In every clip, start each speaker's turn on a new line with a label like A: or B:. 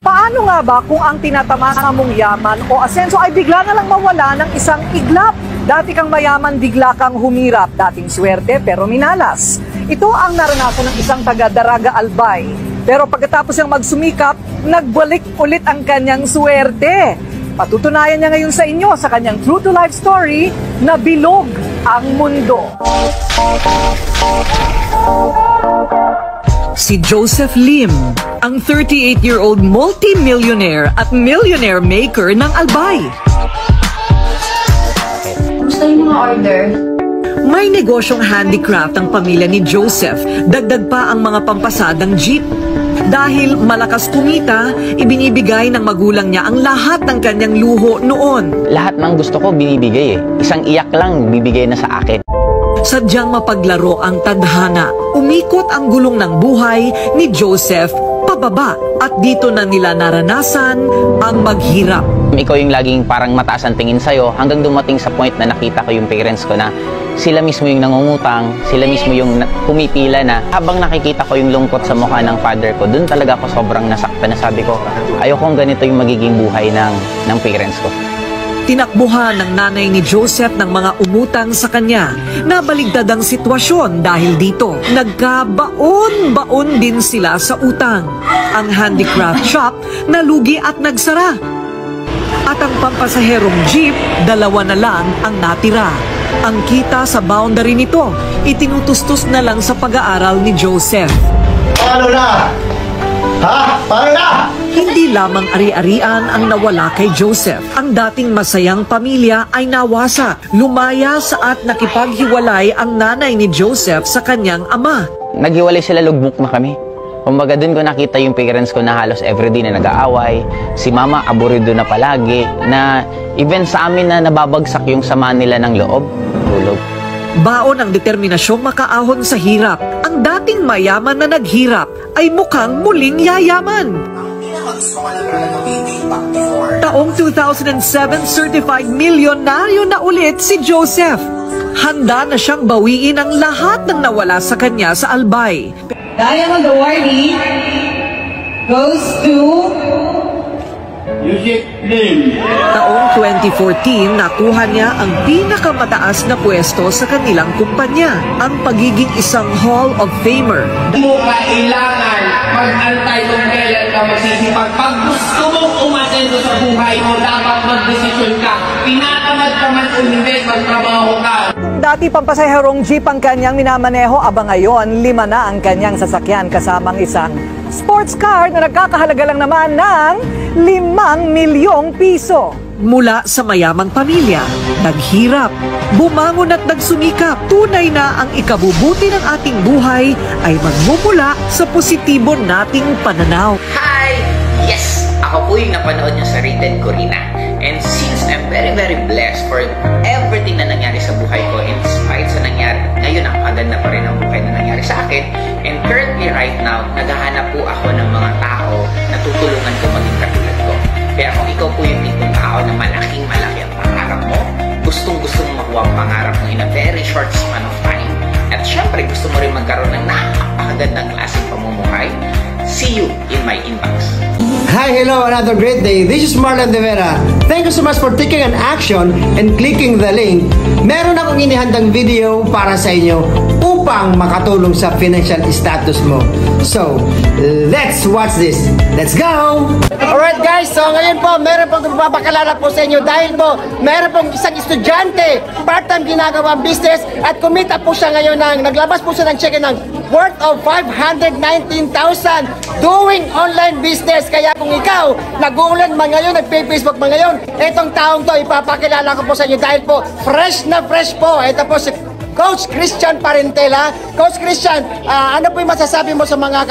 A: Paano nga ba kung ang tinatamasa mong yaman o asenso ay bigla na lang mawala ng isang iglap? Dati kang mayaman, bigla kang humirap. Dating swerte pero minalas. Ito ang naranasan ng isang taga-Daraga Albay. Pero pagkatapos niyang magsumikap, nagbalik ulit ang kanyang swerte. Patutunayan niya ngayon sa inyo sa kanyang true-to-life story na bilog ang mundo. Si Joseph Lim, ang 38-year-old multi-millionaire at millionaire maker ng Albay.
B: Gusto yung mga order?
A: May negosyong handicraft ang pamilya ni Joseph, dagdag pa ang mga pampasadang jeep. Dahil malakas kumita, ibinibigay ng magulang niya ang lahat ng kanyang luho noon.
C: Lahat ng gusto ko binibigay eh. Isang iyak lang bibigay na sa akin.
A: Sadyang mapaglaro ang tadhana. Umikot ang gulong ng buhay ni Joseph pababa at dito na nila naranasan ang maghirap.
C: Ikaw yung laging parang mataas ang tingin sa'yo hanggang dumating sa point na nakita ko yung parents ko na sila mismo yung nangungutang, sila mismo yung pumipila na. Habang nakikita ko yung lungkot sa mukha ng father ko, dun talaga ako sobrang nasaktan na sabi ko, ayokong ganito yung magiging buhay ng parents ko.
A: Tinakbuhan ng nanay ni Joseph ng mga umutang sa kanya. Nabaligtad ang sitwasyon dahil dito. Nagkabaon-baon din sila sa utang. Ang handicraft shop nalugi at nagsara. At ang pampasaherong jeep, 2 na lang ang natira. Ang kita sa boundary nito, itinutustos na lang sa pag-aaral ni Joseph.
D: Paano na? Ha? Paano na?
A: Hindi lamang ari-arian ang nawala kay Joseph. Ang dating masayang pamilya ay nawasak. Lumayas at nakipaghiwalay ang nanay ni Joseph sa kanyang ama.
C: Naghiwalay sila, lugmok na kami. Kumbaga dun ko nakita yung parents ko na halos everyday na nag-aaway. Si mama aburido na palagi. Na even sa amin na nababagsak yung sama nila ng loob. Tulog.
A: Baon ang determinasyong makaahon sa hirap. Ang dating mayaman na naghirap ay mukhang muling yayaman. Taong 2007, certified milyonaryo na ulit si Joseph. Handa na siyang bawiin ang lahat ng nawala sa kanya sa Albay.
B: Diamond awardee goes to
D: Music Lim.
A: Taong 2014, nakuha niya ang pinakamataas na pwesto sa kanilang kumpanya, ang pagiging isang Hall of Famer.
E: Hindi mo kailangan mag-antay kung kailan ka magsisipag. Pag gusto mong umasendo sa buhay mo, dapat mag-desisyon ka. Tinatamad ka man o hindi, magtrabaho ka.
A: Dati pampasaherong jeep ang kanyang minamaneho, aba ngayon 5 na ang kanyang sasakyan kasamang isang sports car na nagkakahalaga lang naman ng 5 milyong piso. Mula sa mayamang pamilya, naghirap, bumangon at nagsumikap. Tunay na ang ikabubuti ng ating buhay ay magmumula sa positibo nating pananaw.
F: Hi! Yes! Ako po yung napanood niyo sa Rated Corina. And since I'm very blessed for everything na nangyari sa buhay ko, in spite sa nangyari, ngayon napaganda pa rin ang buhay na nangyari sa akin. And currently right now, naghahanap po ako ng mga tao na tutulungan ko maging katulad ko. Kaya kung ikaw po yung tipong tao na malaking ang pangarap mo, gustong-gusto mo makuha ang pangarap mo in a very short span of time, at syempre gusto mo rin magkaroon ng napakagandang klaseng pamumuhay, see you in my inbox.
G: Hi, hello, another great day. This is Marlon De Vera. Thank you so much for taking an action and clicking the link. Meron akong inihandang video para sa inyo upang makatulong sa financial status mo. So, let's watch this. Let's go! Alright guys, so ngayon po, meron pong magpapakalala po sa inyo dahil po, meron pong isang estudyante, part-time ginagawang business at kumita po siya ngayon ng, naglabas po siya ng check ng worth of 519,000 doing online business. Kaya kung ikaw, nag-uulan man ngayon, nag-Facebook man ngayon, itong taong to, ipapakilala ko po sa inyo dahil po, fresh na fresh po. Ito po si Coach Christian Parentela. Coach Christian, ano po yung masasabi mo sa mga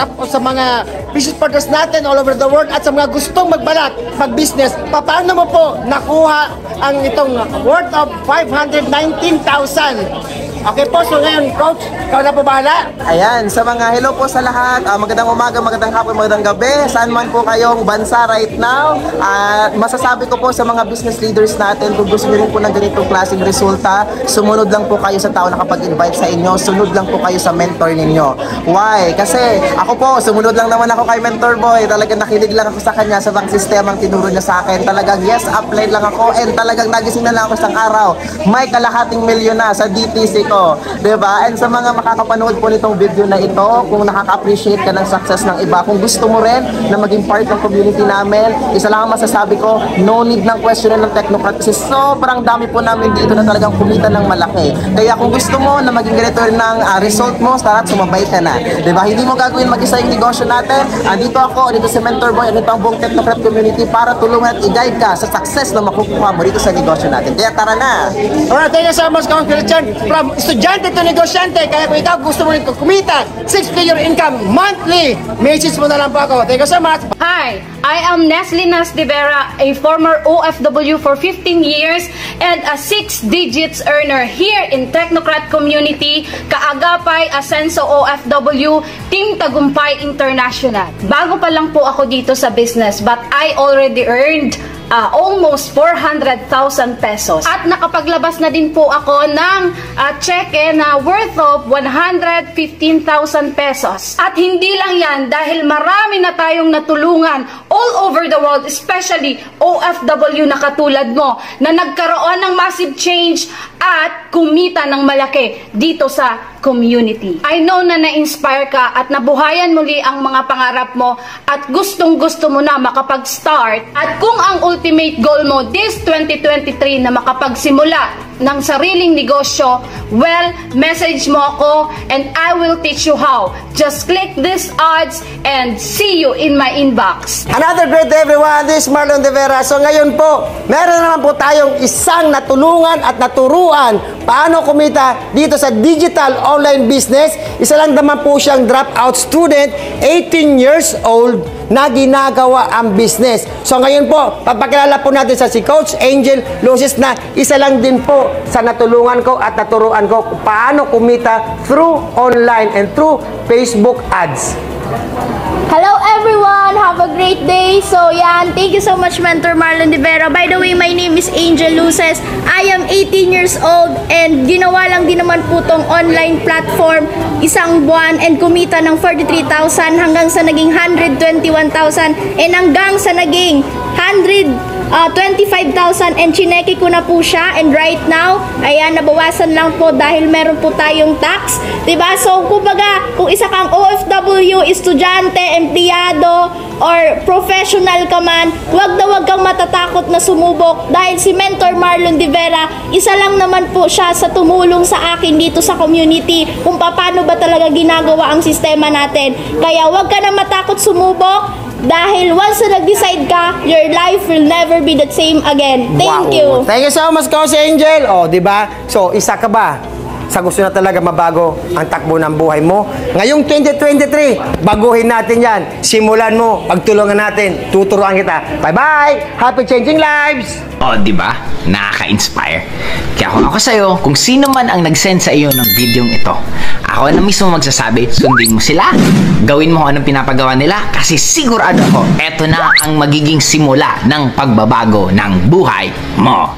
G: business partners natin all over the world at sa mga gustong magbalat, mag-business? Paano mo po nakuha ang itong worth of 519,000? Okay po, so ngayon, Coach, ikaw na po bahala.
H: Ayan, sa mga hello po sa lahat, magandang umaga, magandang hapon, magandang gabi, saan man po kayong bansa right now. Masasabi ko po sa mga business leaders natin, kung gusto nyo rin po ng ganitong klaseng resulta, sumunod lang po kayo sa tao na kapag-invite sa inyo, sunod lang po kayo sa mentor ninyo. Why? Kasi ako po, sumunod lang naman ako kay Mentor Boy, talagang nakilig lang ako sa kanya, sa bang sistemang tinuro niya sa akin, talagang yes, apply lang ako, and talagang nagising na lang ako isang araw, may kalahating milyon na sa DTC ko, diba? And sa mga makakapanood po nitong video na ito, kung nakaka-appreciate ka ng success ng iba, kung gusto mo rin na maging part ng community namin, isa lang ang masasabi ko, no need ng question ng Technocrat kasi sobrang dami po namin dito na talagang kumita ng malaki. Kaya kung gusto mo na maging ganito rin ng result mo, tara't sumabay ka na. Diba? Hindi mo gagawin mag-isa yung negosyo natin. Andito ako, dito si Mentor Boy, andito ang buong Technocrat community para tulungan at i-guide ka sa success na makukuha mo dito sa negosyo natin. Kaya tara na!
G: Alright, thank you so much, Coach Christian. From estudyante to negosyante, kaya kung ikaw gusto mo rin kumita, 6-figure income monthly, message mo na lang po ako. Thank you so much.
I: Hi, I am Neslie Nas de Vera, a former OFW for 15 years and a 6 digits earner here in Technocrat Community, Kaagapay, Asenso OFW, Team Tagumpay International. Bago pa lang po ako dito sa business, but I already earned almost 400,000 pesos. At nakapaglabas na din po ako ng cheque na worth of 115,000 pesos. At hindi lang yan, dahil marami na tayong natulungan all over the world, especially OFW na katulad mo, na nagkaroon ng massive change at kumita ng malaki dito sa community. I know na na-inspire ka at nabuhayan muli ang mga pangarap mo at gustong-gusto mo na makapag-start. At kung ang ultimate goal mo this 2023 na makapagsimula ng sariling negosyo, well, message mo ako and I will teach you how. Just click these odds and see you in my inbox.
G: Another great day everyone, this is Marlon de Vera. So ngayon po, meron naman po tayong isang natulungan at naturuan paano kumita dito sa digital online business. Isa lang naman po siyang dropout student, 18 years old, na ginagawa ang business. So ngayon po, papakilala po natin sa si Coach Angel Lucis na isa lang din po sa natulungan ko at naturuan ko kung paano kumita through online and through Facebook ads.
J: Hello everyone! Have a great day! So yan, thank you so much Mentor Marlon de Vera. By the way, my name is Angel Luces. I am 18 years old and ginawa lang din naman po tong online platform isang buwan and kumita ng 43,000 hanggang sa naging 121,000 and hanggang sa naging 25,000 and chineke ko na po siya and right now, ayan, nabawasan lang po dahil meron po tayong tax, diba? So, kumbaga, kung isa kang OFW, estudyante, empleyado, or professional ka man, wag kang matatakot na sumubok dahil si Mentor Marlon de Vera, isa lang naman po siya sa tumulong sa akin dito sa community kung paano ba talaga ginagawa ang sistema natin. Kaya wag ka na matakot sumubok dahil once na nag-decide ka, your life will never be the same again. Thank you.
G: Thank you so much, Coach Angel. O, di ba? So, isa ka ba sa gusto na talaga mabago ang takbo ng buhay mo? Ngayong 2023, baguhin natin yan. Simulan mo, pagtulungan natin, tuturuan kita. Bye-bye! Happy changing lives!
F: O, di ba? Nakaka-inspire. Kaya kung ako sa'yo, kung sino man ang nag-send sa iyo ng videong ito, ako na mismo magsasabi, sundin mo sila. Gawin mo kung anong pinapagawa nila kasi sigurado ako, eto na ang magiging simula ng pagbabago ng buhay mo.